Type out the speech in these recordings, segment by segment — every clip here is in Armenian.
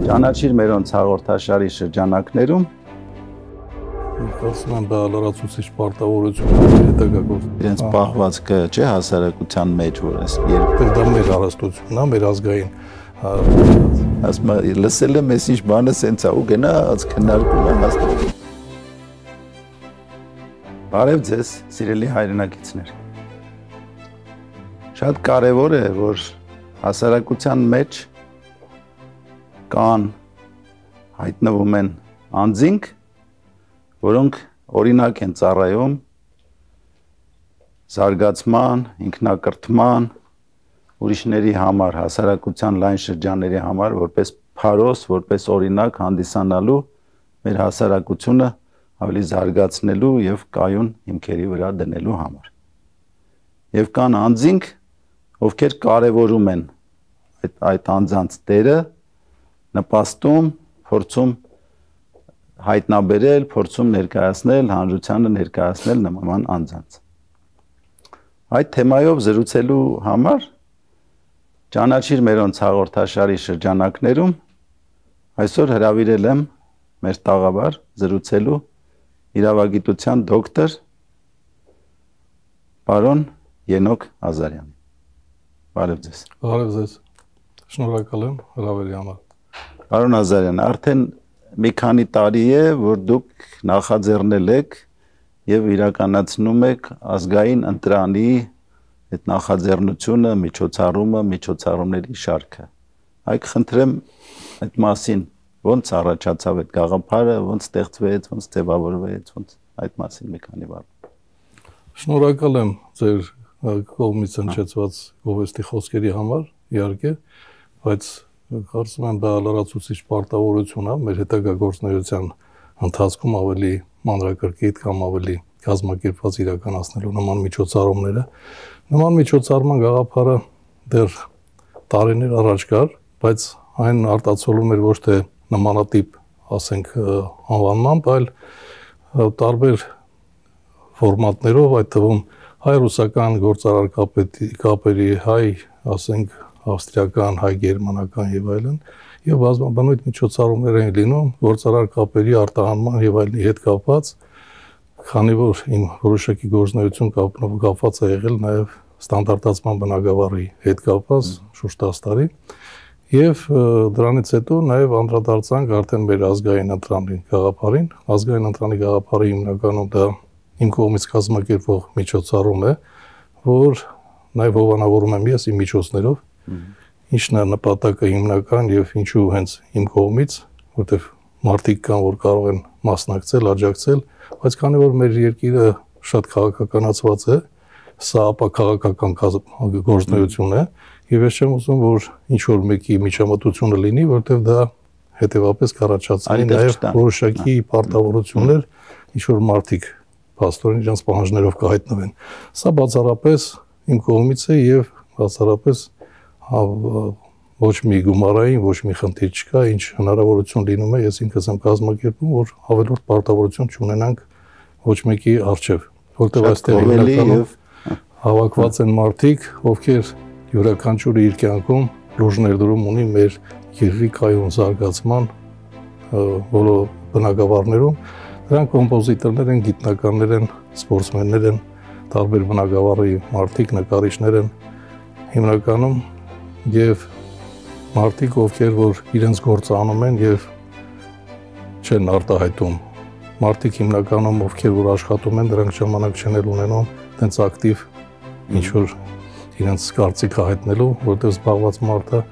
Ճանաչիր մերոնց հաղորդաշարի շրջանակներում Կարծում եմ լրացուցիչ պարտավորություն հետագա գործ։ Իրենց պահվածքը չէ հասարակության մեջ, որ այս երբ դա մեր հարստությունն է, մեր ազգային ասում լսել եմ այս ինչ բանը սենց է ու գնաց քննարկում է հաստատ։ Բարև ձեզ, սիրելի հայրենակիցներ։ Շատ կարևոր է, որ հասարակության մեջ կան հայտնվում են անձինք, որոնք օրինակ են ծառայում զարգացման, ինքնակրթման, ուրիշների համար, հասարակության լայն շրջանների համար, որպես փարոս, որպես օրինակ հանդիսանալու մեր հասարակությունը ավելի զարգացնելու եւ կայուն հիմքերի վրա դնելու համար։ Եվ կան անձինք, ովքեր կարևորում են այդ անձանց դերը, նպաստում, փորձում հայտնաբերել, փորձում ներկայացնել, հանրությանը ներկայացնել նման անձանց։ Այդ թեմայով զրուցելու համար ճանաչիր մերոնց հաղորդաշարի շրջանակներում այսօր հրավիրել եմ մեր տաղավար զրուցելու իրավագիտության դոկտոր պարոն Ենոք Ազարյանին։ Բարև ձեզ։ Բարև ձեզ։ Շնորհակալ եմ հրավերի համար։ Պարոն Ազարյան, արդեն մի քանի տարի է, որ դուք նախաձեռնել եք եւ իրականացնում եք ազգային ընտրանի այդ նախաձեռնությունը, միջոցառումների շարքը։ Այք խնդրեմ այդ մասին ոնց առաջացավ այդ գաղափարը, ոնց ստեղծվեց, ոնց ձևավորվեց, ոնց այդ մասին մի քանի բառ։ Շնորհակալ եմ ձեր կողմից հնչեցված գովեստի խոսքերի համար, իհարկե, բայց կարծում եմ դա լրացուցիչ պարտավորություն է մեր հետագա գործունեության ընթացքում ավելի մանրակրկիտ կամ ավելի կազմակերպված իրականացնելու նման միջոցառումները։ Նման միջոցառման գաղափարը դեռ տարիներ առաջ կար, բայց այն արտացոլում էր ոչ թե նմանատիպ, ասենք, անվանմամբ, այլ տարբեր ֆորմատներով, այդ թվում հայ-ռուսական գործարար կապերի, հայ, ասենք, ավստրիական, հայ-գերմանական եւ այլն, եւ բազմաբնույթ միջոցառումներ են լինում գործարար կապերի արտահանման եւ այլնի հետ կապված, քանի որ իմ որոշակի գործունեություն կապված է եղել նաեւ ստանդարտացման բնագավառի հետ կապված շուրջ 10 տարի, եւ դրանից հետո նաեւ անդրադարձանք արդեն մեր ազգային ընտրանի գաղափարին, ազգային ընտրանի գաղափարի հիմնականում դա իմ կողմից կազմակերպվող միջոցառում է, որ նաեւ հովանավորում եմ ես իմ միջոցներով, ինչն է նպատակը հիմնական եւ ինչու հենց իմ կողմից, որտեվ մարդիկ կան, որ կարող են մասնակցել, աջակցել, բայց քանի որ մեր երկիրը շատ քաղաքականացված է, սա ապաքաղաքական գործունեություն է, եւ ես չեմ ուզում, որ ինչ որ մեկի միջամտությունը լինի, որտեվ դա հետեւապես կառաջացնի նաեւ որոշակի պարտավորություններ, ինչ որ մարդիկ փաստորեն իրենց պահանջներով կհայտնվեն։ Սա բացառապես իմ կողմից է եւ բացառապես ոչ մի գումարային, ոչ մի խնդիր չկա, ինչ հնարավորություն լինում է, ես ինքս եմ կազմակերպում, որ ավելորդ պարտավորություն չունենանք ոչ մեկի առջև, որտեղ այստեղ հիմնականում հավաքված են մարդիկ, ովքեր յուրաքանչյուրը իր կյանքում լուրջ ներդրում ունի մեր երկրի կայուն զարգացման բոլոր բնագավառներում։ Դրանք կոմպոզիտորներ են, գիտնականներ են, սպորտսմեններ են, տարբեր բնագավառի մարդիկ, նկարիչներ են հիմնականում եւ մարդիկ, ովքեր որ իրենց գործը անում են եւ չեն արտահայտում։ Մարդիկ հիմնականում, ովքեր որ աշխատում են, դրանք ժամանակ չեն ունենում տենց ակտիվ ինչ որ իրենց կարծիքը հայտնելու, որտեղ զբաղված մարդը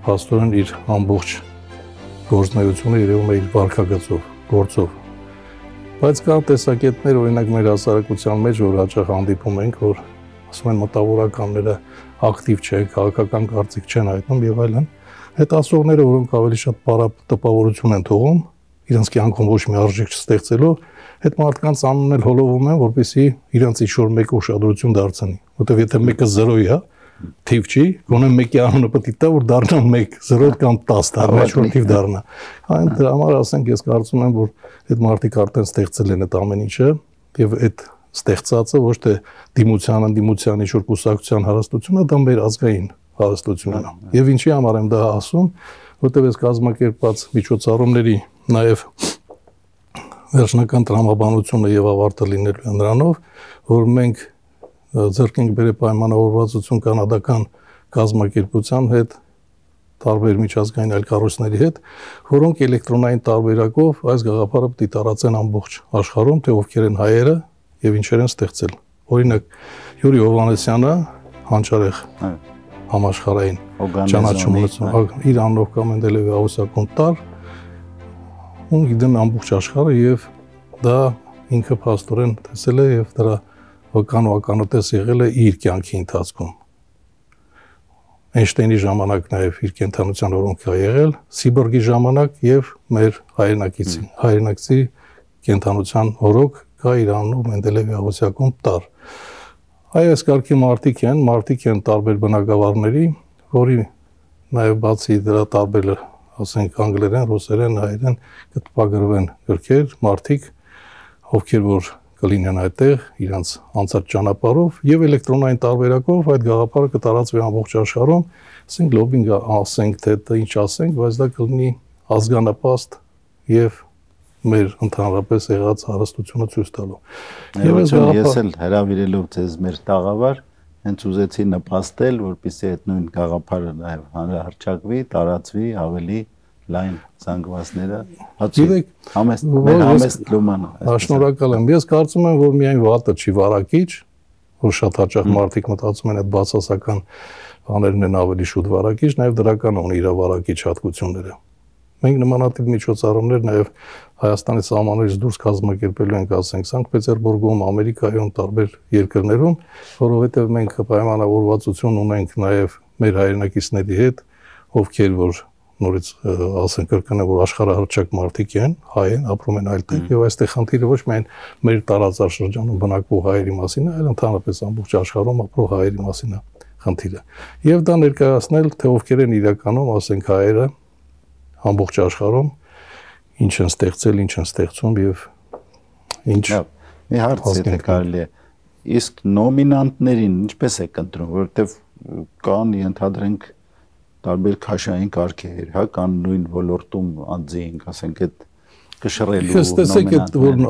փաստորեն իր ամբողջ գործունեությունը երևում է իր վարքագծով, գործով։ Բայց կան տեսակետներ, օրինակ մեր հասարակության մեջ, որ հաճախ հանդիպում ենք, որ ասում են մտավորականները ակտիվ չեն, քաղաքական կարծիք չեն հայտնում եւ այլն, հետասողները, որոնք ավելի շատ տպավորություն են թողում, իրենց կյանքում ոչ մի արժեք չստեղծելով, այդ մարդկանց անունն էլ հոլովում են, որպեսզի իրենց ինչ-որ մեկը ուշադրություն դարձնի, որտեղ եթե մեկը 0-ի է, թիվ չի, գոնե մեկի անունը պետք է տա, որ դառնա 1, 0 կամ 10, դառնա ինչ-որ թիվ դառնա։ Այն դրա համար ասենք ես կարծում եմ, որ այդ մարդիկ արդեն ստեղծել են այդ ամեն ինչը եւ այդ ստեղծածը ոչ թե դիմության ինչ-որ կուսակցության հարստությունը, դա մեր ազգային հարստությունն է։ Եվ ինչի համար եմ դա ասում, որտեղ այս կազմակերպված միջոցառումների նաև վերջնական տրամաբանությունը եւ ավարտը լինելու է նրանով, որ մենք ձեռք ենք բերել պայմանավորվածություն կանադական կազմակերպության հետ, տարբեր միջազգային այլ կառույցների հետ, որոնք էլեկտրոնային տարբերակով այս գաղափարը պետք է տարածեն ամբողջ աշխարհում, թե ովքեր են հայերը եւ ինչեր են ստեղծել։ Օրինակ Յուրի Հովհաննեսյանը հանճարեղ համաշխարհային ճանաչում ունեցող իր անունով կա Մենդելեևի Աուսակոն տար, ում գիտեն ամբողջ աշխարհը եւ դա ինքը փաստորեն տեսել է եւ դրա վկան ու ականատես եղել է իր կյանքի ընթացքում։ Էյնշտեյնի ժամանակ նաև իր կենթանության օրոնք է եղել, Սիբորգի ժամանակ եւ մեր հայրենակցի կենթանության օրոք կա իր անունով Մենդելեևի Աուսակոն տար։ Այս կարգի մարդիկ են տարբեր բնակավարների, որի նաև բացի դրա տարբեր, ասենք անգլերեն, ռուսերեն, հայերեն կտպագրվեն գրքեր, մարդիկ, ովքեր որ կլինեն այդտեղ իրանց անցած ճանապարհով եւ էլեկտրոնային տարբերակով այդ գաղափարը կտարածվի ամբողջ աշխարհում, ասենք լոբինգը ասենք թե ինչ ասենք, բայց դա կլինի ազգանապաստ եւ մեր ընդհանրապես եղած հարստությունը ցույց տալու։ Եվ ես էլ հրավիրելով ձեզ մեր տաղավար, հենց ուզեցի նպաստել, որպեսզի այդ նույն գաղափարը նաև հանրահռչակվի, տարածվի, ավելի լայն զանգվածները համեստ լոմանը։ Շնորհակալ եմ։ Ես կարծում եմ, որ միայն վատը չի վարակիչ, որ շատ հաճախ մարդիկ մտածում են այդ բացասական բաներն են ավելի շուտ վարակիչ, նաև դրական ունի իր վարակիչ հատկությունները։ Մենք նմանատիպ միջոցառումներ նաև Հայաստանի սահմաններից դուրս կազմակերպելու ենք, ասենք, Սանկտ Պետերբուրգում, Ամերիկայում, տարբեր երկրներում, որովհետև մենք պայմանավորվածություն ունենք նաև մեր հայրենակիցների հետ, ովքեր որ նորից ասենք կրկնեմ, որ աշխարհահռչակ մարդիկ են, հայ են, ապրում են այլտեղ, եւ այստեղ խնդիրը ոչ միայն մեր տարածաշրջանում բնակվող հայերի մասին է, այլ ընդհանրապես ամբողջ աշխարհում ապրող հայերի մասին է խնդիրը։ Եվ դա ներկայացնել, թե ովքեր են իրականում, ասենք հայերը ամբողջ աշխարհում ինչ են ստեղծել, ինչ են ստեղծում եւ ինչ մի հարց եթե կարելի է իսկ նոմինանտներին ինչպես է ընտրում, որովհետեւ կան ենթադրենք տարբեր քաշային կարգեր, հա, կան նույն ոլորտում անձինք, ասենք այդ կշռելու տեսեք այդ որ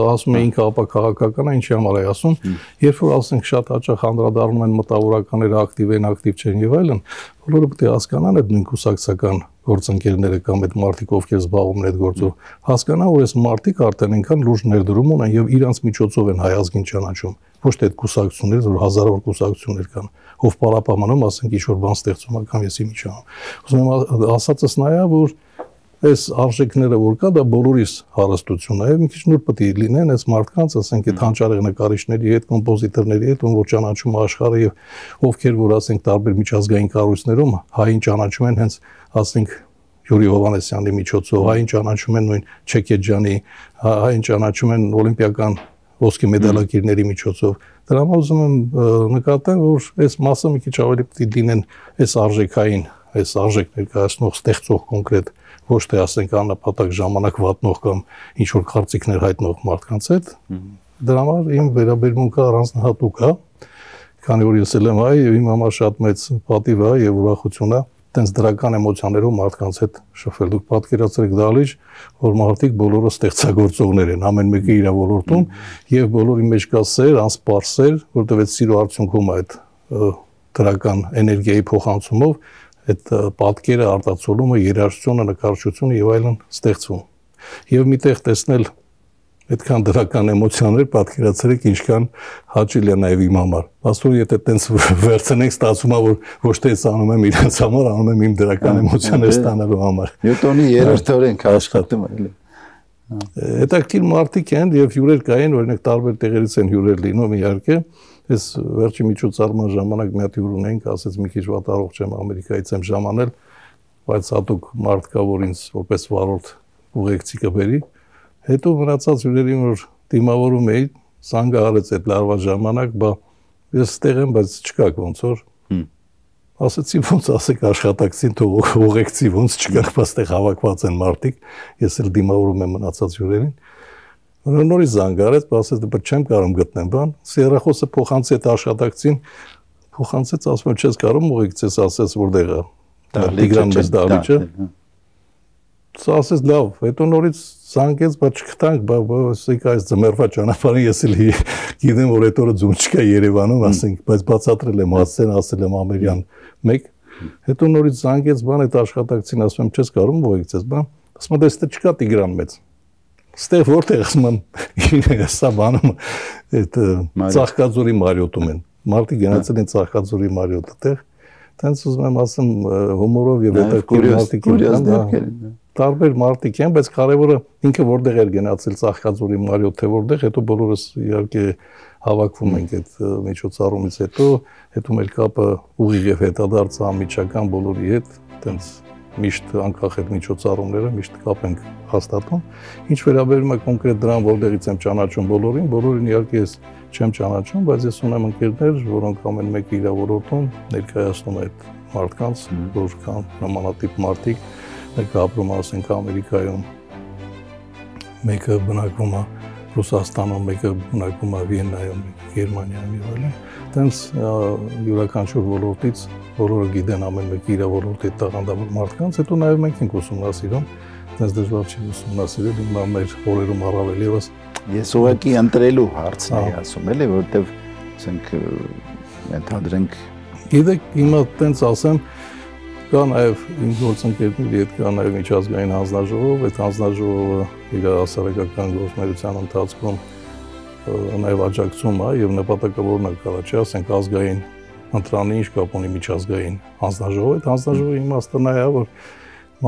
ասում էինք ապա քաղաքական է, ինչի համար է ասում, երբ որ ասենք շատ հաճախ անդրադառնում են մտավորականները ակտիվ են, ակտիվ չեն եւ այլն, բոլորը պետք է հասկանան այդ նույն կուսակցական գործընկերները կամ այդ մարդիկ ովքեր զբաղվում են այդ գործով, հասկանան որ այս մարդիկ արդեն այնքան լուրջ ներդրում ունեն եւ իրանց միջոցով են հայ ազգին ճանաչում, ոչ թե այդ կուսակցություններից, որ հազարավոր կուսակցություններ կան, ով պարապամանում, ասենք ինչ որ բան ստեղծում է կամ ես իմիջանում։ Ուզում եմ ասածս նա է, որ այս արժեքները որ կա, դա բոլորիս հարստությունն է, եւ մի քիչ նոր պետք է լինեն այս մարդկանց, ասենք այդ հանճարեղ նկարիչների հետ, կոմպոզիտորների հետ, որ ճանաչում է աշխարհը եւ ովքեր որ ասենք տարբեր միջազգային կառույցներում հային ճանաչում են հենց ասենք Յուրի Հովհաննեսյանի միջոցով, հային ճանաչում են նույն Չեկեջյանի, հային ճանաչում են օլիմպիական ոսկե մեդալակիրների միջոցով։ Դրա համար ուզում եմ նկատեմ, որ այս մասը մի քիչ ավելի պետք է լինեն այս արժեքային, այս արժեք ներկայացնող, ստեղծող կոնկրետ, ոչ թե ասենք աննպատակ ժամանակ վատնող կամ ինչ որ կարծիքներ հայտնող մարդկանց հետ։ Դրա համար իմ վերաբերմունքը առանձնահատուկ է, քանի որ ես էլ եմ հայ եւ իմ համար շատ մեծ պատիվ է եւ ուրախություն է տենց դրական էմոցիաներով մարդկանց հետ շփվել։ Դուք պատկերացրեք դալիճ, որ մարդիկ բոլորը ստեղծագործողներ են, ամեն մեկը իր ոլորտում եւ բոլորի մեջ կա սեր, անսպառ սեր, որտեղ այդ սիրո արդյունքում այդ դրական էներգիայի փոխանցումով այդ պատկերը, արտացոլումը, երաժշտությունը, նկարչությունը եւ այլն ստեղծվում։ Եվ միտեղ տեսնել այդքան դրական էմոցիաներ պատկերացրեք ինչքան հաճելի է նաև իմ համար։ Աստծո եթե տենց վերցնենք ստացվում է որ ոչ թե ես անում եմ իրենց համար, անում եմ իմ դրական էմոցիաներ ստանալու համար։ Նյուտոնի երրորդ օրենք աշխատում է։ Հետաքրքիր մարդիկ են եւ հյուրեր կային, օրինակ տարբեր տեղերից են հյուրեր լինում իհարկե։ Ես վերջի միջոցառման ժամանակ մի հատ հյուր ունենք, ասեց մի քիչ վատ առողջ եմ, Ամերիկայից եմ ժամանել, բայց հատուկ մարդ կա, որ ինձ որպես վարորդ ուղեկցի կբերի։ Հետո մնացած հյուրերին որ դիմավորում էի, զանգը արեց այդ լարվա ժամանակ, բա ես ստեղ եմ, բայց չկաք ոնց որ։ Ասեցի ոնց ասեք աշխատակցին թող ուղեկցի ոնց չկաք, բայց այդտեղ հավաքված են մարդիկ, ես էլ դիմավորում եմ մնացած հյուրերին։ Նորից զանգ արեց, ասեց դե չեմ կարող գտնեմ բան, սերախոսը փոխանցեց այդ աշխատակցին, փոխանցեց, ասում եմ չես կարող ուղեկցես, ասեց որտեղ է։ Տիգրան մեծ դահլիճը։ Սա ասես լավ, հետո նորից զանգեց, բայց չգտանք, բայց այս ձմեռվա ճանապարհին ես էլ գիտեմ, որ այդ օրը ձուն չկա Երևանում, ասենք, բայց բացատրել եմ, հասցեն ասել եմ ամերյան 1, հետո նորից զանգեց, բան այդ աշխատակցին ասում եմ, չես կարող ողեք ցես, բան, ասում եմ, դες չկա Տիգրան մեծ։ Ստեղ որտեղ ասում եմ, սա բանում այդ Ծաղկաձորի մարիոտում են։ Մարտի գնացել են Ծաղկաձորի մարիոտը տեղ, տենց ուզում եմ ասեմ հումորով եւ հետաքրքիր մարդիկ են, տարբեր մարդիկ են, բայց կարևորը ինքը որտեղ էր գնացել Ծաղկաձորի մարիոտ, թե որտեղ, հետո բոլորս իհարկե հավաքվում ենք այդ միջոցառումից հետո մեր կապը ուղիղ եւ հետադարձ անմիջական բոլորի հետ, տենց միշտ անկախ այդ միջոցառումները միշտ կապ ենք հաստատում։ Ինչ վերաբերում է կոնկրետ դրան, որտեղից եմ ճանաչում բոլորին իհարկե ես չեմ ճանաչում, բայց ես ունեմ ընկերներ, որոնք ամեն մեկը իր ոլորտում ներկայացնում այդ մարդկանց, որ կան նմանատիպ մարդիկ, մեկը ապրում է ասենք Ամերիկայում, մեկը բնակվում է Ռուսաստանում, մեկը բնակվում է Վիեննայում, Գերմանիայում եւ այլն։ Տենց յուրաքանչյուր ոլորտից բոլորը գիտեն ամեն մեկը իր ոլորտի տաղանդավոր մարդկանց, հետո նաեւ մենք ենք ուսումնասիրում, տենց դժվար չի ուսումնասիրել, հիմա մեր օրերում առավել եւս։ Ես ուղղակի ընտրելու հարցն եմ ասում, էլի, որովհետեւ ասենք ընդհանրենք գիտեք, հիմա տենց ասեմ, կա նաև իմ գործընկերների հետ կա նաև միջազգային հանձնաժողով, այդ հանձնաժողովը իր հասարակական գործունեության ընթացքում նաև աջակցում է եւ նպատակավորն է կարա չի, ասենք ազգային ընտրանի ինչ կապ ունի միջազգային հանձնաժողովը, այդ հանձնաժողովի իմաստը նա է, որ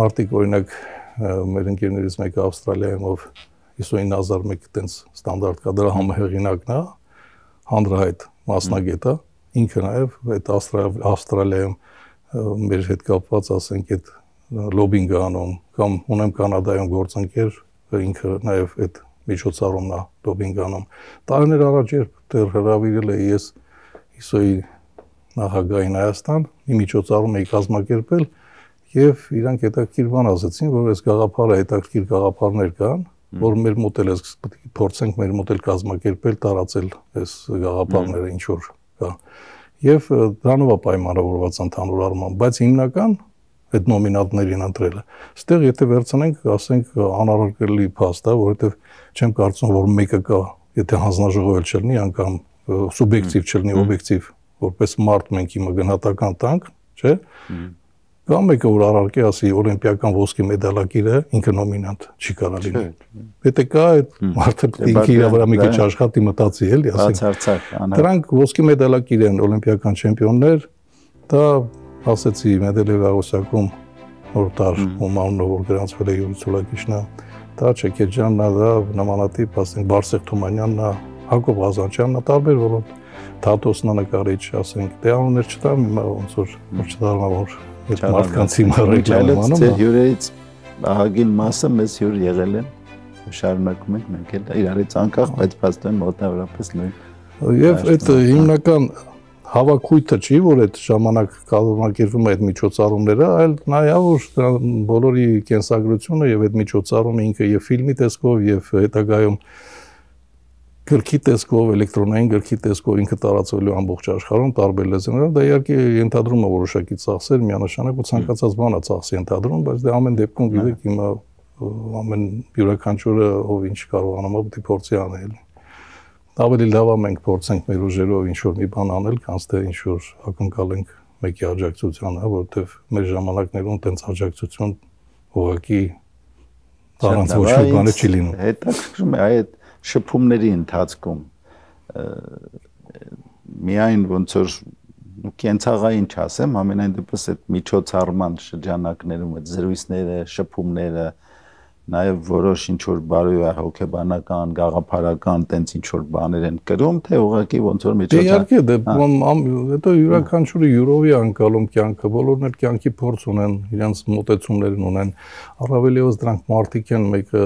մարդիկ օրինակ մեր ընկերներից մեկը Ավստրալիայում ով 59001 տենց ստանդարտ կա, դրա համահեղինակն է, հանրահայտ մասնագետ է, ինքը նաև այդ Ավստրալիայում մեր հետ կապված, ասենք, այդ լոբինգ անում, կամ ունեմ Կանադայում գործընկեր, ինքը նաև այդ միջոցառումն է լոբինգ անում։ Տարիներ առաջ երբ դեռ հրավիրել էի ես ISO-ի նախագահին Հայաստան, մի միջոցառում էի կազմակերպել եւ իրանք հետաքրքիր բան ասացին, որ այս գաղափարը հետաքրքիր գաղափարներ կան, որ մեր մոտ էլ փորձենք մեր մոտ էլ կազմակերպել, տարածել այս գաղափարները ինչ որ կա։ Եվ դրանով է պայմանավորված ընդհանուր առմամբ, բայց հիմնական այդ նոմինանտներին ընտրելը։ Այստեղ եթե վերցնենք, ասենք անառարկելի փաստ է, որովհետև չեմ կարծում, որ մեկը կա, եթե հանձնաժողովել չլինի, անգամ սուբյեկտիվ չլինի, օբյեկտիվ, որպես մարդ մենք հիմա գնահատական տանք, չէ՞։ Կամ մեկը որ առարկե ասի օլիմպիական ոսկի մեդալակիրը ինքը նոմինանտ չի կարող լինի։ Եթե կա այդ մարդը ինքը իր վրա մի քիչ աշխատի մտածի էլի, ասենք։ Դրանք ոսկի մեդալակիր են օլիմպիական չեմպիոններ, դա ասեցի Մեդելեև Աղոսակում որտար ում որ գրանցվել է Յուրի Ցուլակիշնա, դա Չեքեջյանն է, դա նմանատիպ, ասենք Բարսեղ Թումանյանն է, Հակոբ Ղազանչյանն է, տարբեր որոնք Թաթոսն է նկարիչ, ասենք, դե անուններ չտամ, հիմա ոնց որ չդառնա որ մարդկանց հիմա ռեկլամանում է։ Հյուրերից ահագին մասը մեզ հյուր եղել են, շարունակում ենք մենք էլ իրարից անկախ, բայց փաստորեն մոտավորապես նույն։ Եվ այդ հիմնական հավաքույթը չի, որ այդ ժամանակ կազմակերպվում է այդ միջոցառումները, այլ նաև որ բոլորի կենսագրությունը եւ այդ միջոցառումը ինքը եւ ֆիլմի տեսքով եւ հետագայում գրքի տեսքով, էլեկտրոնային գրքի տեսքով ինքը տարածվելու ամբողջ աշխարհում տարբեր լեզուներով, դա իհարկե ենթադրում է որոշակի ծախսեր, միանշանակ ու ցանկացած բան է ծախսի ենթադրում, բայց դե ամեն դեպքում գիտեք հիմա ամեն յուրաքանչյուրը ով ինչ կարողանում է պետք է փորձի անել։ Ավելի լավ է մենք փորձենք մեր ուժերով ինչ որ մի բան անել, քան թե ինչ որ ակնկալենք մեկի աջակցությանը, որովհետև մեր ժամանակներում տենց աջակցություն ուղղակի առանց ոչ մի բանի չի լինում։ Հետաքրքրում է այդ շփումների ընթացքում միայն ոնց որ կենցաղային չասեմ, ամենայն դեպս այդ միջոցառման շրջանակներում այդ զրույցները, շփումները, նաև որոշ ինչ որ բարոյ հոգեբանական, գաղափարական տենց ինչ որ բաներ են կրում, թե ուղղակի ոնց որ միջոցառ։ Դե իհարկե, հետո յուրաքանչյուրը յուրովի անկալում կյանքը, բոլորն էլ կյանքի փորձ ունեն, իրենց մոտեցումներ ունեն, առավել եւս դրանք մարդիկ են, մեկը,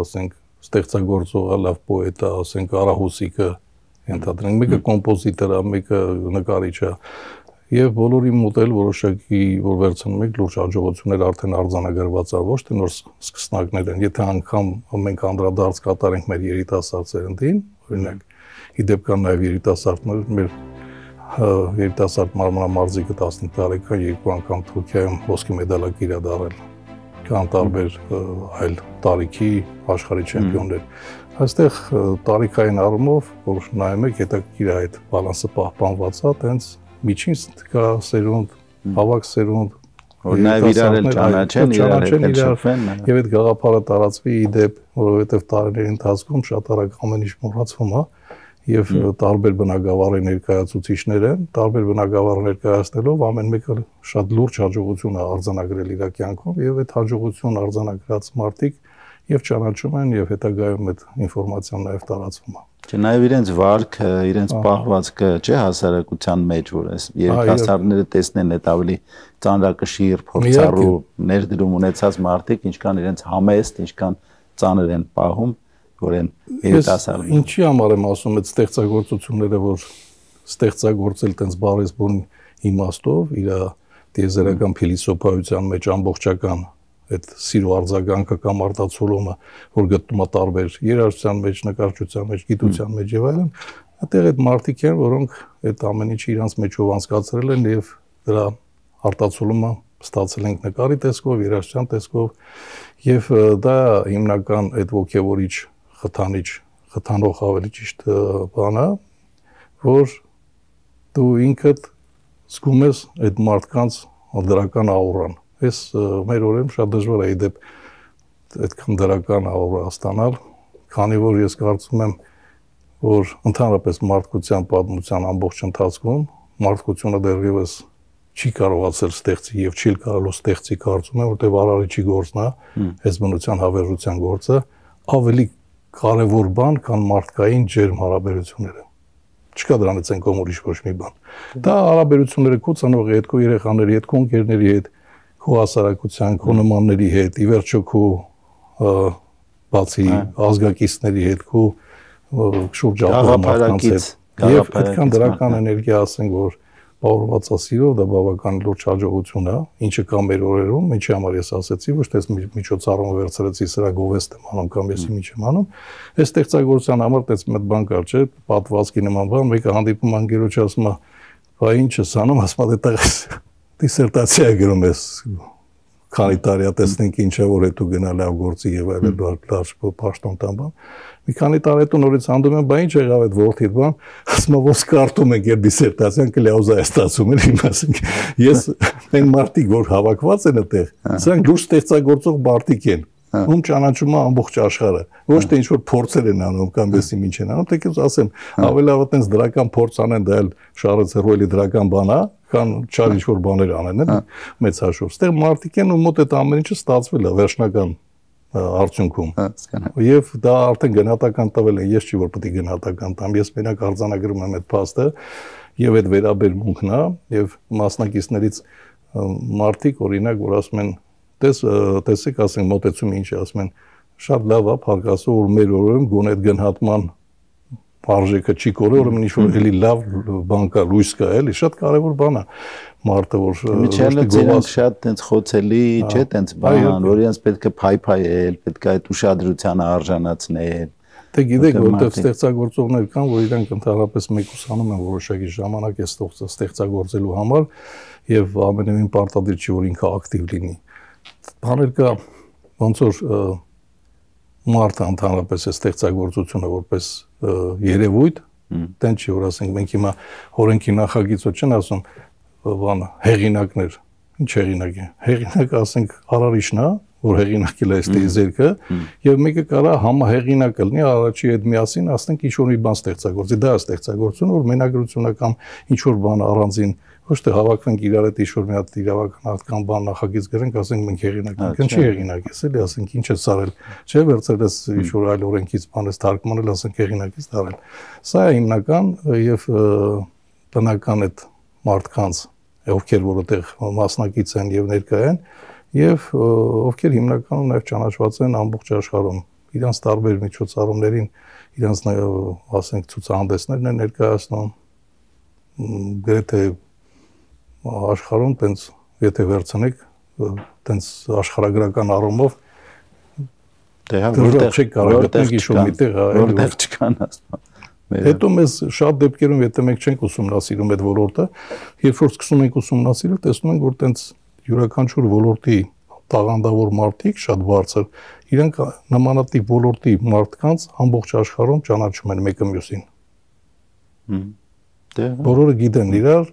ասենք, ստեղծագործողը, լավ պոետ է, ասենք Արահուսիկը, ենթադրենք, մեկը կոմպոզիտոր է, մեկը նկարիչ է, եւ բոլորի մոտ էլ որոշակի որ վերցնում եք լուրջ հաջողություններ արդեն արձանագրված է, ոչ թե նոր սկսնակներ են, եթե անգամ մենք անդրադարձ կատարենք մեր երիտասարդ սերնդին, օրինակ, իդեպ կան նաեւ երիտասարդներ մեր երիտասարդ մարմնամարզիկը 15 տարեկան 2 անգամ Թուրքիայում ոսկի մեդալակիր է դարել։ Կան տարբեր այլ տարիքի աշխարհի չեմպիոններ։ Այստեղ տարիքային առումով, որ նայում եք, հետաքրքիր է այդ բալանսը պահպանված է, տենց միջին կա սերունդ, ավագ սերունդ, որ նաև իրար էլ ճանաչեն, իրար հետ շփվեն, եւ այդ գաղափարը տարածվի իդեպ, որովհետեւ տարիների ընթացքում շատ արագ ամեն ինչ մոռացվում է եւ տարբեր բնակավարի ներկայացուցիչներ են, տարբեր բնակավար ներկայացնելով ամեն մեկը շատ լուրջ հաջողություն է արձանագրել իր կյանքում եւ այդ հաջողություն արձանագրած մարդիկ եւ ճանաչում են եւ հետագայում այդ ինֆորմացիան նաեւ տարածվում է։ Չէ, նաև իրենց վարքը, իրենց պահվածքը, չէ, հասարակության մեջ, որ այս երիտասարդները տեսնեն այդ ավելի ծանրակշիռ, փորձառու ներդրում ունեցած մարդիկ, ինչքան իրենց համեստ, ինչքան ծանր են պահում, որ են երիտասարդները։ Ինչի համար եմ ասում այդ ստեղծագործությունները, որ ստեղծագործել տենց բարեսբուն իմաստով, իր տիեզերական փիլիսոփայության մեջ ամբողջական այդ սիրո արձագանքը կամ արտացոլումը, որ գտնում է տարբեր երաժշտության մեջ, նկարչության մեջ, գիտության մեջ եւ այլն, այդտեղ այդ մարդիկ են, որոնք այդ ամեն ինչը իրանց մեջով անցկացրել են եւ դրա արտացոլումը ստացել են նկարի տեսքով, երաժշտության տեսքով եւ դա հիմնական այդ ոգևորիչ, խթանիչ, խթանող ավելի ճիշտ բանը, որ դու ինքդ զգում ես այդ մարդկանց դրական աուրան։ Այս մեր օրերում շատ դժվար է իդեպ այդքան դրական աուրա ստանալ, քանի որ ես կարծում եմ, որ ընդհանրապես մարդկության պատմության ամբողջ ընթացքում մարդկությունը դեռևս չի կարողացել ստեղծի եւ չի կարողանալ ստեղծի, կարծում եմ, որտեղ արարիչի գործն է, այս բնության հավերժության գործը ավելի կարևոր բան, քան մարդկային ջերմ հարաբերությունները։ Չկա դրանից են կողմ ուրիշ ոչ մի բան։ Դա հարաբերությունները քո ծնողի հետ, քո երեխաների հետ, քո ընկերների հետ, քո հասարակության, քո նմանների հետ, ի վերջո քո բացի ազգակիցների հետ, քո շուրջապատող մարդկանց հետ։ Եվ այդքան դրական էներգիա ասենք, որ պարուրված է սիրով, դա բավական լուրջ հաջողություն է, ինչը կա մեր օրերում, ինչի համար ես ասեցի, ոչ թե միջոցառումը վերցրեցի սրա գովեստ եմ անում կամ եսի միջ եմ անում, այս ստեղծագործության համար տես մեծ բան կար, չէ, պատվածքի նման բան, մեկը հանդիպում անգերոջ ասում է, «Բա ինչ ես անում», ասում է, «Դե դիսերտացիա գրում ես, քանի տարի տեսնենք ինչ է, որ հետո գնա լավ գործի եւ այլն լավ պաշտոն տան բան։ Մի քանի տարի հետո նորից հանդում եմ, բա ինչ եղավ այդ ворթիդ բան, ասում եմ, ոնց կարդում ենք այդ դիսերտացիան, կլեոզա է ստացում են, իմ ասենք, ես այն մարդիկ, որ հավաքված են այդտեղ, սրանք դուրս ստեղծագործող մարդիկ են, ում ճանաչում է ամբողջ աշխարհը, ոչ թե ինչ որ փորձեր են անում կամ եսի ինչ են անում, թեկուզ ասեմ, ավելի լավ այտենց դրական փորձ անեն, դա էլ շարից հերոյելի դրական բան է, քան չար ինչ որ բաներ անեն, մեծ հաշվով։ Ստեղ մարդիկ են ու մոտ այդ ամեն ինչը ստացվել է վերջնական արդյունքում։ Եվ դա արդեն գնահատական տվել են, ես չի որ պետք է գնահատական տամ, ես մենակ արձանագրում եմ այդ փաստը եւ այդ վերաբերմունքն է եւ մասնակիցներից մարդիկ օրինակ որ ասում են տեսեք ասենք մոտեցումը ինչ է ասում են շատ լավ է փառքասու որ մեր օրերում գոնե այդ գնահատման արժեքը չի կորել, ուրեմն ինչ-որ էլի լավ բան կա, լույս կա, էլի շատ կարևոր բան է մարդը, որ միջելը շատ տենց խոցելի, չէ, տենց բան, որ իրենց պետք է փայփայել, պետք է այդ ուշադրությանը արժանացնել։ Դե գիտեք, որտեղ ստեղծագործողներ կան, որ իրանք ընդհանրապես մեկուսանում են որոշակի ժամանակ է ստեղծագործելու համար եւ ամենևին պարտադիր չի, որ ինքը ակտիվ լինի։ Բաներ կա, ոնց որ մարդը ընդհանրապես է ստեղծագործությունը որպես երևույթ, տեն չի, որ ասենք մենք հիմա օրենքի նախագիծը չեն ասում, բանը, հեղինակներ, ինչ հեղինակ է, հեղինակը ասենք արարիչն է, որ հեղինակել է այս տեզերքը, եւ մեկը կարա համահեղինակ լինի առաջի հետ միասին, ասենք ինչ-որ մի բան ստեղծագործի, դա է ստեղծագործությունը, որ մենագրությունը կամ ինչ-որ բան առանձին ոչ թե հավաքվենք իրար հետ ինչ-որ մի հատ իրավական բան նախագիծ գրենք, ասենք մենք հեղինակ ենք, ինչի հեղինակ ես, էլի ասենք ինչ է սարել, չէ՞ վերցրել ես ինչ-որ այլ օրենքից բանես թարգմանել, ասենք հեղինակ ես դարել։ Սա է հիմնական եւ բնական այդ մարդկանց, ովքեր որ այդտեղ մասնակից են եւ ներկա են, եւ ովքեր հիմնականում նաեւ ճանաչված են ամբողջ աշխարհում, իրանց տարբեր միջոցառումներին, իրանց ասենք ցուցահանդեսներն են ներկայացնում, գրեթե աշխարհում տենց եթե վերցնեք տենց աշխարհագրական առումով դե որտեղ չեք կարող գտնել ինչ-որ միտեղ որտեղ չկան ասում Հետո մեզ շատ դեպքերում եթե մենք չենք ուսումնասիրում այդ ոլորտը, երբ որ սկսում ենք ուսումնասիրել, տեսնում ենք, որ տենց յուրաքանչյուր ոլորտի տաղանդավոր մարդիկ շատ բարձր, իրենք նմանատիպ ոլորտի մարդկանց ամբողջ աշխարհում ճանաչում են մեկը մյուսին։ Բոլորը գիտեն իրար,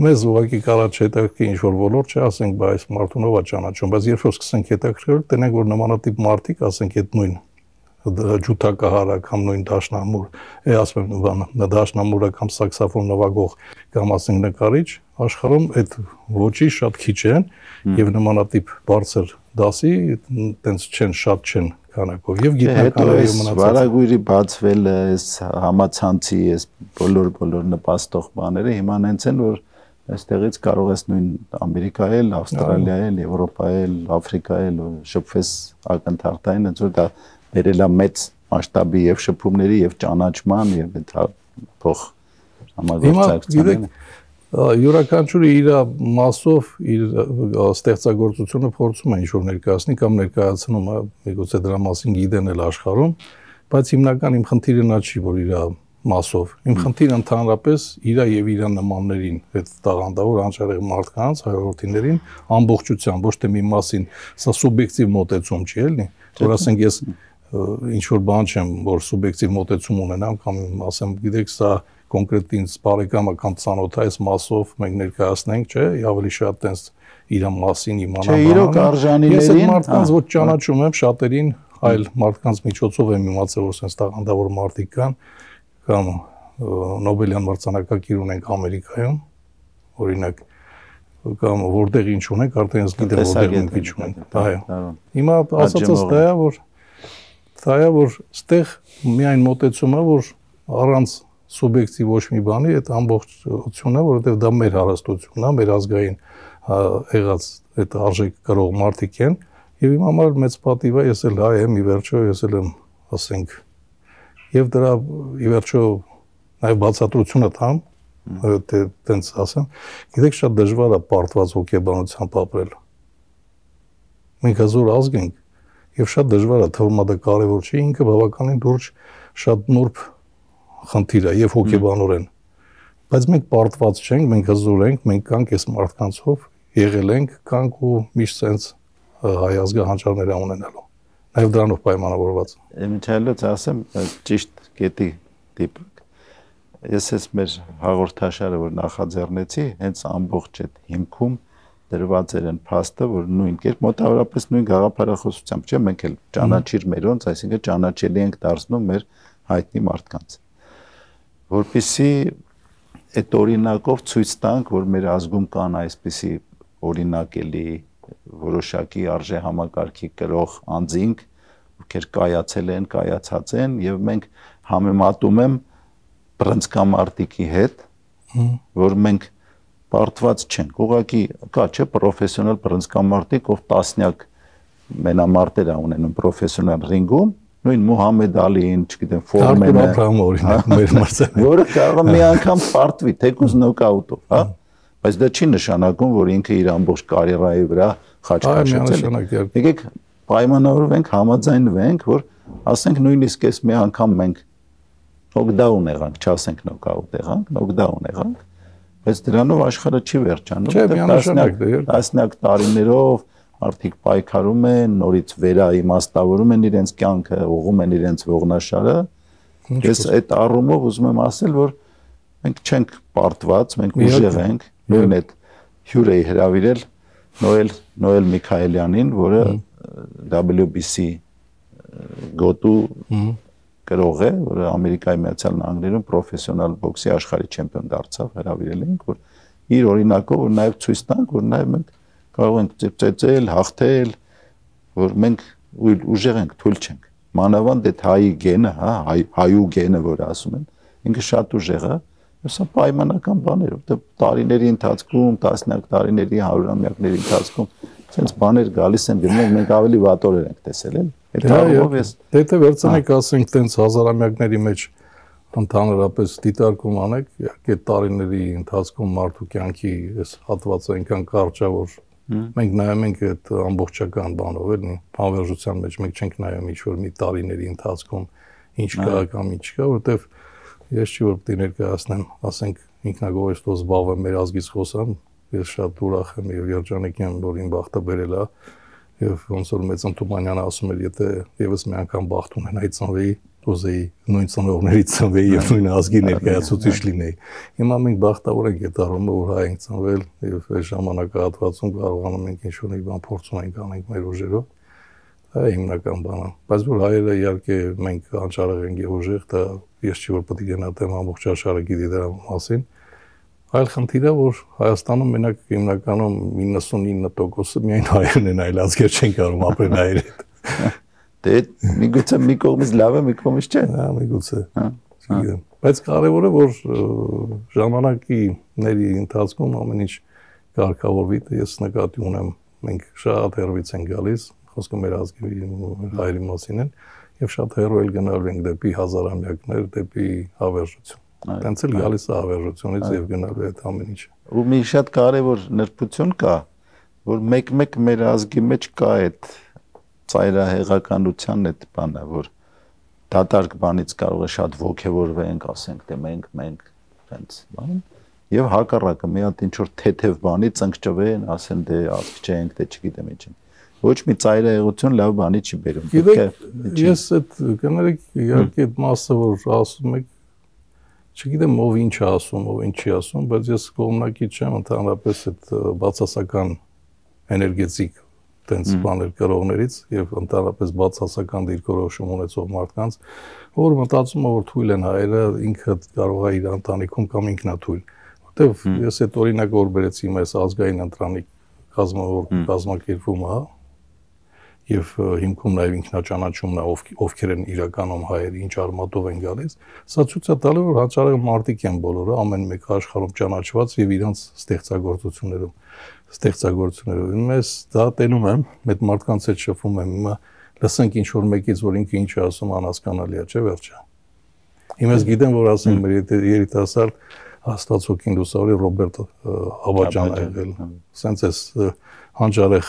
մեզ ուղղակի կարա չհետաքրքրի ինչ-որ ոլորտ չէ, ասենք, բա այս մարդուն ով է ճանաչում, բայց երբ որ սկսենք հետաքրքրել, տենենք, որ նմանատիպ մարդիկ, ասենք, այդ նույն ջութակահարը կամ նույն դաշնամուր, ասում եմ բանը, դաշնամուրը կամ սաքսոֆոն նվագող կամ ասենք նկարիչ, աշխարհում այդ ոճի շատ քիչ են եւ նմանատիպ բարձր դասի տենց չեն, շատ չեն քանակով եւ գիտնականների մնացած։ Վարագույրի բացվելը, այս համացանցի, այս բոլոր նպաստող բաները հիմա հենց են, որ այստեղից կարող ես նույն Ամերիկա էլ, Ավստրալիա էլ, Եվրոպա էլ, Աֆրիկա էլ շփվես ակնթարթային, ոնց որ դա բերելա մեծ մասշտաբի եւ շփումների եւ ճանաչման եւ այդ փոխ համագործակցության։ Յուրաքանչյուրը իր մասով իր ստեղծագործությունը փորձում է ինչ-որ ներկայացնի կամ ներկայացնում է, միգուցե դրա մասին գիտեն էլ աշխարհում, բայց հիմնական իմ խնդիրը նա չի, որ իր մասով։ Իմ խնդիրը ընդհանրապես իր եւ իր նմաններին, այդ տաղանդավոր անչափ մարդկանց, հայրենիներին ամբողջությամբ, ոչ թե մի մասին, սա սուբյեկտիվ մոտեցում չի, էլի, որ ասենք ես ինչ որ բան չեմ, որ սուբյեկտիվ մոտեցում ունենամ կամ ասեմ, գիտեք, սա կոնկրետ ինձ բարեկամը կամ ծանոթ է, այս մասով մենք ներկայացնենք, չէ, ավելի շատ տես իր մասին իմանամ։ Չէ, իրոք արժանիներին, ես այդ մարդկանց ոչ ճանաչում եմ, շատերին այլ մարդկանց միջոցով եմ իմացել, որ sense տաղանդավոր մարդիկ կան, կամ Նոբելյան մրցանակակիր ունենք Ամերիկայում, օրինակ, կամ որտեղ ինչ ունենք, արդեն ես գիտեմ որտեղ մենք ինչ ունենք։ Այո։ Հիմա ասածս դա է, որ ստեղ միայն մոտեցումը, որ առանց սուբյեկտիվ ոչ մի բանի, այդ ամբողջությունն է, որովհետև դա մեր հարստությունն է, մեր ազգային եղած այդ արժեք կրող մարդիկ են, եւ իմ համար մեծ պատիվ է, ես էլ հայ եմ, ի վերջո ես էլ եմ, ասենք, եւ դրա ի վերջո նաեւ բացատրությունը տամ, տենց ասեմ, գիտեք, շատ դժվար է պարտված հոգեբանությամբ ապրել։ Մենք հզոր ազգ ենք եւ շատ դժվար է, թվում է դա կարեւոր չի, ինքը բավականին լուրջ շատ նուրբ խնդիր է եւ հոգեբանորեն։ Բայց մենք պարտված չենք, մենք հզոր ենք, մենք կանք այս մարդկանցով եղել ենք, կանք ու միշտ sense հայ ազգը հանճարներ ունենալու։ Նաեւ դրանով պայմանավորված։ Միջայլոց ասեմ, ճիշտ կետի տիպ։ Ես ես մեր հաղորդաշարը որ նախաձեռնեցի, հենց ամբողջ այդ հիմքում դրված էր այն փաստը, որ նույն կերպ մոտավորապես նույն գաղափարախոսությամբ չէ, մենք էլ ճանաչիր մերոնց, այսինքն ճանաչելի ենք դարձնում մեր հայտնի մարդկանց։ Որպեսզի այդ օրինակով ցույց տանք, որ մեր ազգում կան այսպիսի օրինակելի որոշակի արժե համակարգի կրող անձինք, ովքեր կայացել են, կայացած են եւ մենք համեմատում եմ բռնցքամարտիկի հետ, որ մենք պարտված չենք, ուղղակի կա չէ պրոֆեսիոնալ բռնցքամարտիկ, ով տասնյակ մենամարտեր է ունենում պրոֆեսիոնալ ռինգում, նույն Մուհամեդ Ալիին, չգիտեմ, Ֆորմենը, որը կարող է մի անգամ պարտվի, թեկուզ նոկաուտով, հա, բայց դա չի նշանակում, որ ինքը իր ամբողջ կարիերայի վրա խաչքաշեցել է։ Եկեք պայմանավորվենք, համաձայնվենք, որ ասենք նույնիսկ այս մի անգամ մենք նոկդաուն եղանք, չասենք նոկաուտ եղանք, նոկդաուն եղանք, բայց դրանով աշխարհը չի վերջանում, տասնյակ տարիներով մարդիկ պայքարում են, նորից վերաիմաստավորում են իրենց կյանքը, ուղղում են իրենց ողնաշարը։ Ես այդ առումով ուզում եմ ասել, որ մենք չենք պարտված, մենք ուժեղ ենք, նույն այդ հյուր էի հրավիրել Նոել Միքայելյանին, որը WBC գոտու կրող է, որը Ամերիկայի Միացյալ Նահանգներում պրոֆեսիոնալ բոքսի աշխարհի չեմպիոն դարձավ, հրավիրել ենք, որ իր օրինակով որ նաև ցույց տանք, որ նաև մենք կարող ենք ծեծել, հաղթել, որ մենք ուժեղ ենք, թույլ չենք։ Մանավանդ այդ հայի գենը, հա, հայու գենը, որ ասում են, ինքը շատ ուժեղ է, սա պայմանական բան է, որտեղ տարիների ընթացքում, տասնյակ տարիների, հարյուրամյակների ընթացքում sense բաներ գալիս են, մենք ավելի վատորեր ենք տեսել, էլ։ Այդ առումով ես Եթե վերցնենք, ասենք, տենց հազարամյակների մեջ ընդհանրապես դիտարկում անեք, իհարկե տարիների ընթացքում մարդու կյանքի այս հատվածը այնքան կարճ է, որ մենք նայում ենք այդ ամբողջական բանով, էլի, անվերժության մեջ մենք չենք նայում ինչ-որ մի տարիների ընթացքում ինչ կա կամ ինչ կա, որովհետև ես չի որ պետք է ներկայացնեմ, ասենք ինքնագովեստով զբաղվեմ մեր ազգից խոսամ, ես շատ ուրախ եմ եւ երջանիկ եմ, որ իմ բախտը բերել է եւ ոնց որ Մեծ Ընտումանյանը ասում էր, եթե եւս մի անգամ բախտ ունենայի ծնվեի, ուզեի նույն ծնողներից ծնվեի եւ նույն ազգի ներկայացուցիչ լինեի։ Հիմա մենք բախտավոր ենք այդ առումով, որ հայ ենք ծնվել եւ այս ժամանակահատվածում կարողանում ենք ինչ-որ մի բան փորձում ենք անենք մեր ուժերով։ Դա է հիմնական բանը։ Բայց որ հայերը իհարկե մենք անճարեղ ենք եւ ուժեղ, դա ես չի որ պետք է գնահատեմ ամբողջ աշխարհը գիտի դրա մասին։ Այլ խնդիրը, որ Հայաստանում մենակ հիմնականում 99%-ը միայն հայերն են, այլ ազգեր չեն կարող ապրել հայեր հետ։ Դե միգուցե մի կողմից լավ է, մի կողմից չէ։ Հա, միգուցե։ Չգիտեմ։ Բայց կարևորը որ ժամանակիների ընթացքում ամեն ինչ կարգավորվի, ես նկատի ունեմ, մենք շատ հեռվից ենք գալիս, խոսքը մեր ազգի հայերի մասին են, եւ շատ հեռու էլ գնալու ենք դեպի հազարամյակներ, դեպի հավերժություն։ Տենց էլ գալիս է հավերժությունից եւ գնալու է այդ ամեն ինչը։ Ու մի շատ կարևոր նրբություն կա, որ մեկ-մեկ մեր ազգի մեջ կա այդ ծայրահեղականության այդ բանը, որ դատարկ բանից կարող է շատ ոգևորվենք, ասենք թե մենք տենց բան, եւ հակառակը մի հատ ինչ որ թեթև բանից ընկճվեն, ասեն դե ազգ չենք, դե չգիտեմ ինչ։ Ոչ մի ծայրահեղություն լավ բանի չի բերում։ Գիտեք, ես այդ կներեք իհարկե այդ մասը որ ասում եք չգիտեմ ով ինչ է ասում, ով ինչ չի ասում, բայց ես կողմնակից չեմ ընդհանրապես այդ բացասական էներգետիկ տենց բաներ կրողներից եւ ընդհանրապես բացասական դիրքորոշում ունեցող մարդկանց, որ մտածում է որ թույլ են հայերը, ինքը կարող է իր ընտանիքում կամ ինքնաթույլ, որտեվ ես այդ օրինակը որ բերեցի իմ այս ազգային ընտրանիք կազմակերպում է եւ հիմքում նաեւ ինքնաճանաչումն է ովքեր են իրականում հայերը ինչ արմատով են գալիս, սա ցույց է տալու որ հաճախ մարդիկ են բոլորը ամեն մեկը աշխարհում ճանաչված եւ իրանց ստեղծագործություններով ես դա տենում եմ այդ մարդկանց հետ շփվում եմ հիմա լսենք ինչ որ մեկից որ ինքը ինչ է ասում անհասկանալի է չէ վերջը հիմա ես գիտեմ որ ասենք մեր երիտասարդ Աստվածօքին լուսավորի Ռոբերտ Աբաջանը եղել սենց էս հանճարեղ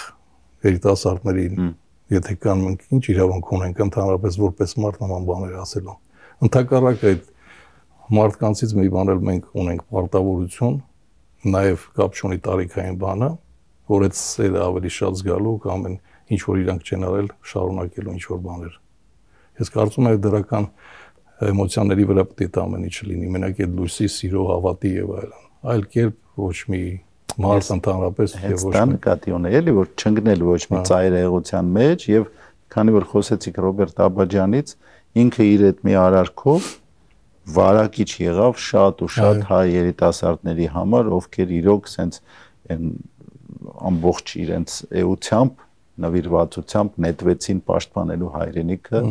երիտասարդներին եթե կան մենք ինչ իրավունք ունենք ընդհանրապես որպես մարդ նման բաներ ասելու ընդհակառակը այդ մարդկանցից մի բան էլ մենք ունենք պարտավորություն նաև կապ չունի տարիքային բանը որ այդ սերը ավելի շատ զգալու կամ ինչ որ իրանք չեն արել շարունակելու ինչ որ բաներ ես կարծում եմ դրական էմոցիաների վրա պետք է ամեն ինչը լինի մենակ այդ լույսի սիրո հավատի եւ այլ կերպ ոչ մի մարդ ընդհանրապես եւ ոչ մի նկատի ունի էլի որ չընկնել ոչ մի ծայրահեղության մեջ եւ քանի որ խոսեցիք Ռոբերտ Աբաջանից ինքը իր այդ մի արարքով վարակիչ եղավ շատ ու շատ հայ երիտասարդների համար ովքեր իրոք սենց ամբողջ իրենց էությամբ նվիրվածությամբ նետվեցին պաշտպանելու հայրենիքը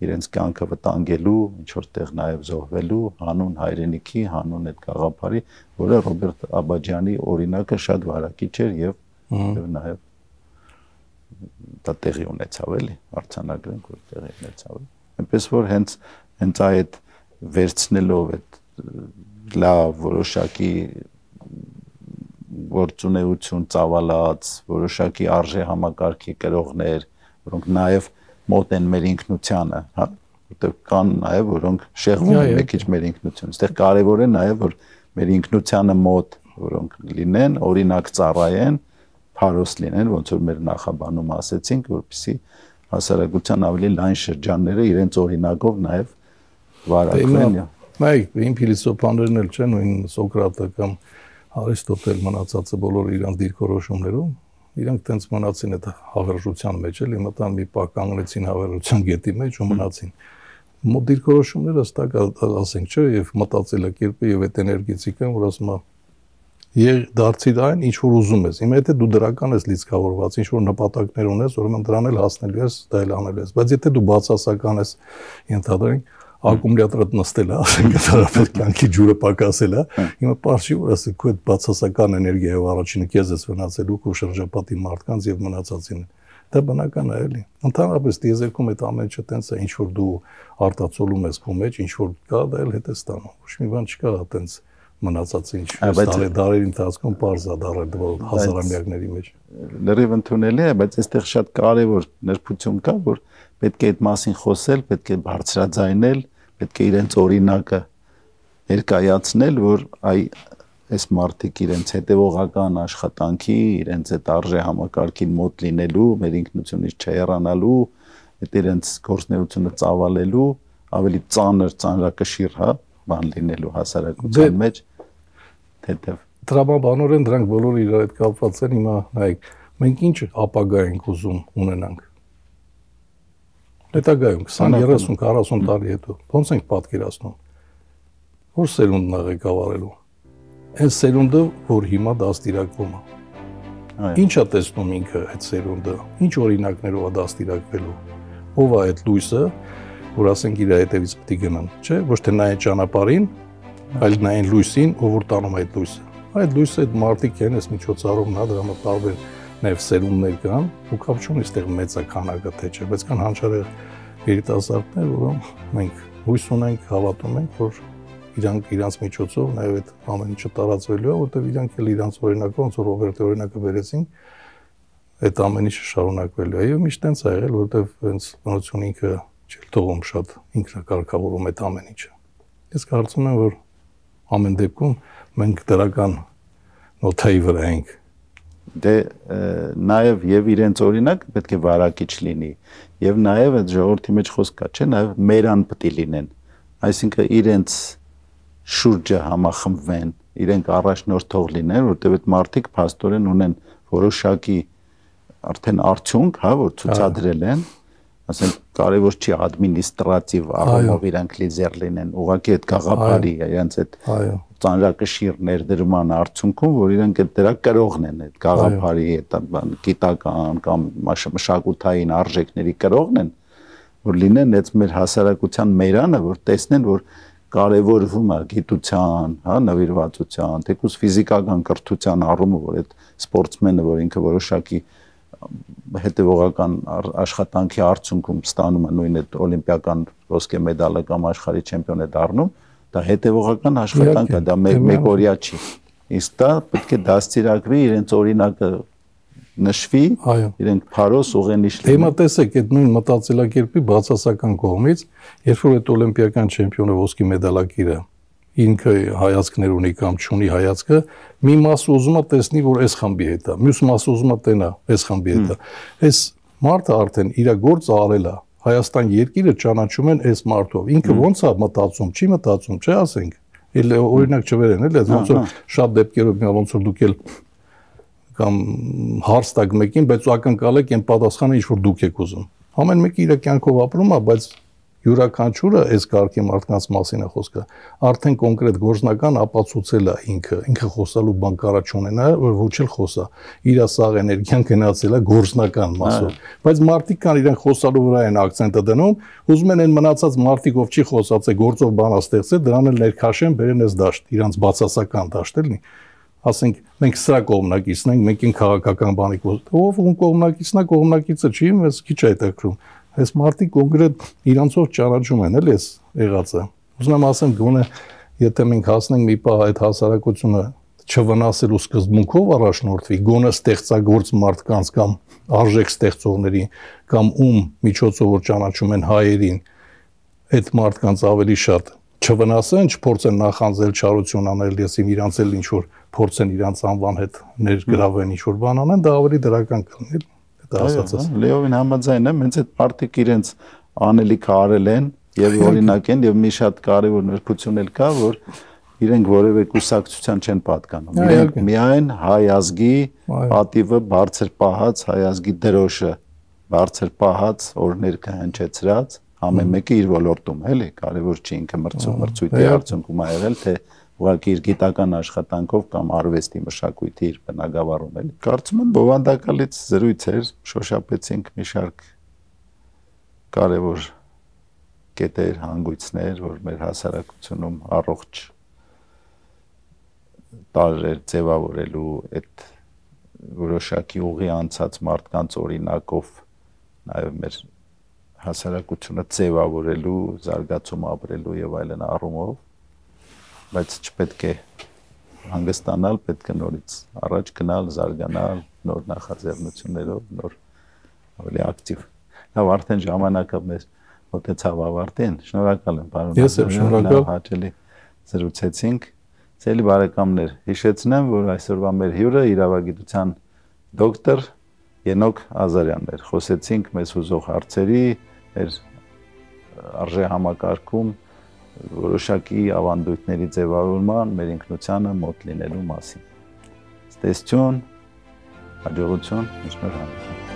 իրենց կյանքը վտանգելու ինչ որտեղ նաև զոհվելու հանուն հայրենիքի հանուն այդ գաղափարի որը Ռոբերտ Աբաջյանի օրինակը շատ վարակիչ էր եւ նաև դա տեղի ունեցավ էլի արցանագրենք որ տեղի ունեցավ այնպես որ հենց այդ վերցնելով այդ լավ որոշակի գործունեություն ծավալած որոշակի արժե համակարգի կրողներ որոնք նաև մոտ են մեր ինքնությանը, հա, որտեղ կան նաև որոնք շեղվում են մի քիչ մեր ինքնությունը։ Այստեղ կարևոր է նաև որ մեր ինքնությանը մոտ որոնք լինեն, օրինակ ծառայեն, փարոս լինեն, ոնց որ մեր նախաբանում ասեցինք, որպեսզի հասարակության ավելի լայն շրջանները իրենց օրինակով նաև վարակվեն։ Մայք, իմ փիլիսոփաներն էլ չեն, նույն Սոկրատը կամ Արիստոտել մնացածը բոլորը իրանց դիրքորոշումներում իրանք տենց մնացին այդ հավերժության մեջ էլի մտան մի պահ կանգնեցին հավերժության գետի մեջ ու մնացին մոտ դիրքորոշումները հստակ ասենք չէ եւ մտածելակերպը եւ այդ էներգետիկան որ ասում է դարձիր այն ինչ որ ուզում ես հիմա եթե դու դրական ես լիցքավորված ինչ որ նպատակներ ունես ուրեմն դրան էլ հասնելու ես դա էլ անելու ես բայց եթե դու բացասական ես ենթադրենք ակումուլյատորդ նստել է, ասենք ընդհանրապես կյանքի ջուրը պակասել է, հիմա պարզի որ ասենք քո այդ բացասական էներգիայով առաջինը քեզ ես վնասելու քո շրջապատի մարդկանց եւ մնացածին։ Դա բնական է էլի։ Ընդհանրապես դիեզերքում այդ ամեն ինչը տենց է, ինչ որ դու արտացոլում ես քո մեջ, ինչ որ կա, դա էլ հետ է ստանում։ Ոչ մի բան չկա տենց մնացած ինչ դարերի ընթացքում պարզ է դարել հազարամյակների մեջ։ Լրիվ ընդունելի է, բայց այստեղ շատ կարևոր նրբություն կա, որ պետք է այդ մասին խոսել, պետք է բարձրաձայնել, պետք է իրենց օրինակը ներկայացնել, որ այս մարդիկ իրենց հետևողական աշխատանքի, իրենց այդ արժե համակարգին մոտ լինելու, մեր ինքնությունից չհեռանալու, այդ իրենց գործունեությունը ծավալելու, ավելի ծանրակշիռ, հա, բան լինելու հասարակության մեջ, թեթև։ Տրամաբանորեն դրանք բոլորը իրար հետ կապված են, հիմա նայեք, մենք ինչ ապագա ենք ուզում ունենանք։ Հետագայում 20, 30, 40 տարի հետո ո՞նց ենք պատկերացնում։ Որ սերունդն է ղեկավարելու։ Այս սերունդը, որ հիմա դաստիարակվում է։ Ինչ է տեսնում ինքը այդ սերունդը, ինչ օրինակներով է դաստիարակվելու։ Ով է այդ լույսը, որ ասենք իր հետևից պետք է գնան, չէ՞, ոչ թե նայեն ճանապարհին, այլ նայեն լույսին, ով որ տանում է այդ լույսը։ Այդ լույսը այդ մարդիկ են, այս միջոցառումն է, դրա մոտ տարբեր նաև սերունդներ կան, ու կապ չունի այստեղ մեծ է քանակը թե չէ, բայց կան հանճարեղ երիտասարդներ, որոնք մենք հույս ունենք, հավատում ենք, որ իրանց միջոցով նաև այդ ամեն ինչը տարածվելու է, որտեղ իրանք էլ իրանց օրինակով, ոնց որ Ռոբերտի օրինակը բերեցին, այդ ամեն ինչը շարունակվելու է։ Եվ միշտ տենց է եղել, որտեղ հենց բնությունը ինքը չի թողում շատ ինքնակարգավորում այդ ամեն ինչը։ Ես կարծում եմ, որ ամեն դեպքում մենք դրական նոթայի վրա ենք։ Դե նաև եւ իրենց օրինակը պետք է վարակիչ լինի, եւ նաև այդ ժողովրդի մեջ խոսք կա, չէ՞, նաև մերան պետք է լինեն, այսինքն իրենց շուրջը համախմբվեն, իրենք առաջնորդող լինեն, որտեղ այդ մարդիկ փաստորեն ունեն որոշակի արդեն արդյունք, հա, որ ցուցադրել են, ասենք կարևոր չի ադմինիստրատիվ առումով իրանք լիդեր լինեն, ուղղակի այդ գաղափարի, իրենց այդ ծանրակշիռ ներդրման արդյունքում, որ իրանք այդ դրա կրողն են, այդ գաղափարի, այդ գիտական կամ մշակութային արժեքների կրողն են, որ լինեն այդ մեր հասարակության մերանը, որ տեսնեն, որ կարևորվում է գիտության, հա, նվիրվածության, թեկուզ ֆիզիկական կրթության առումով, որ այդ սպորտսմենը, որ ինքը որոշակի հետևողական աշխատանքի արդյունքում ստանում է նույն այդ օլիմպիական ոսկե մեդալը կամ աշխարհի չեմպիոն է դառնում, դա հետևողական աշխատանք է, դա մեկօրյա չի։ Իսկ դա պետք է դաստիարակվի, իրենց օրինակը նշվի, իրենք փարոս ուղենիշ լինեն։ Հիմա տեսեք, այդ նույն մտածելակերպի բացասական կողմից, երբ որ այդ օլիմպիական չեմպիոնը ոսկի մեդալակիրը ինքը հայացքներ ունի կամ չունի հայացքը, մի մասը ուզում է տեսնի, որ այս խմբի հետ է, մյուս մասը ուզում է տենա, այս խմբի հետ է։ Այս մարդը արդեն իր գործը արել է, Հայաստան երկիրը ճանաչում են այս մարդով։ Ինքը ոնց է մտածում, չի մտածում, չէ՞ ասենք։ Էլ օրինակ չվերեն, էլ ոնց որ շատ դեպքերով ոնց որ դուք էլ կամ հարց տակ մեկին, բայց ու ակնկալեք այն պատասխանը, ինչ որ դուք եք ուզում։ Ամեն մեկը իր կյանքով ապրում է, բայց յուրաքանչյուրը այս կարգի մարդկանց մասին է խոսքը, արդեն կոնկրետ գործնական ապացուցել է ինքը խոսալու բան կարա չունենա, որ ոչ էլ խոսա, իր սաղ էներգիան գնացել է գործնական մասով, բայց մարդիկ կան իրենք խոսալու վրա են ակցենտը դնում, ուզում են այն մնացած մարդիկ, ով չի խոսած է գործով բան ստեղծել, դրան էլ ներքաշեն, բերեն այս դաշտ, իրանց բացասական դաշտ էլի, ասենք մենք սրա կողմնակիցն ենք, մենք են քաղաքական բանի ով կողմնակիցն է, կողմնակիցը չի, մեզ քիչ է հետաքրում։ Այս մարդիկ կոնկրետ իրանցով ճանաչում են, էլի էս եղածը։ Ուզում եմ ասեմ, գոնե եթե մենք հասնենք մի պահ այդ հասարակությունը չվնասելու սկզբունքով առաջնորդվի, գոնե ստեղծագործ մարդկանց կամ արժեք ստեղծողների կամ ում միջոցով որ ճանաչում են հայերին, այդ մարդկանց ավելի շատ չվնասեն, չփորձեն նախանձել, չարություն անել, ես իրանց էլ ինչ որ փորձեն իրանց անվան հետ ներգրավեն, ինչ որ բան անեն, դա ավելի դրական կլինի։ Լեովին համաձայն եմ, հենց այդ մարդիկ իրենց անելիքը արել են եւ օրինակ են եւ մի շատ կարեւոր նրբություն էլ կա, որ իրենք որևէ կուսակցության չեն պատկանում։ Իրենք միայն հայ ազգի պատիվը բարձր պահած, հայ ազգի դրոշը բարձր պահած, օրներ կհնչեցրած, ամեն մեկը իր ոլորտում, էլի, կարեւոր չի ինքը մրցույթի արդյունքում ա եղել, թե ուղղակի իր գիտական աշխատանքով կամ արվեստի մշակույթի իր բնագավառում էլի։ Կարծում եմ բովանդակալից զրույց էր, շոշափեցինք մի շարք կարևոր կետեր, հանգույցներ, որ մեր հասարակությունում առողջ տարրեր ձևավորելու այդ որոշակի ուղի անցած մարդկանց օրինակով նաև մեր հասարակությունը ձևավորելու, զարգացում ապրելու եւ այլն առումով բայց չպետք է հանգստանալ, պետք է նորից առաջ գնալ, զարգանալ, նոր նախաձեռնություններով, նոր ավելի ակտիվ։ Լավ, արդեն ժամանակը մեր մոտեցավ ավարտին։ Շնորհակալ եմ, պարոն։ Ես եմ շնորհակալ։ Հաճելի զրուցեցինք։ Ցելի բարեկամներ, հիշեցնեմ, որ այսօրվա մեր հյուրը իրավագիտության դոկտոր Ենոք Ազարյանն էր։ Խոսեցինք մեզ հուզող հարցերի, մեր արժե համակարգում որոշակի ավանդույթների ձևավորման, մեր ինքնությանը մոտ լինելու մասին։ Ստեսություն, հաջողություն, շնորհակալ։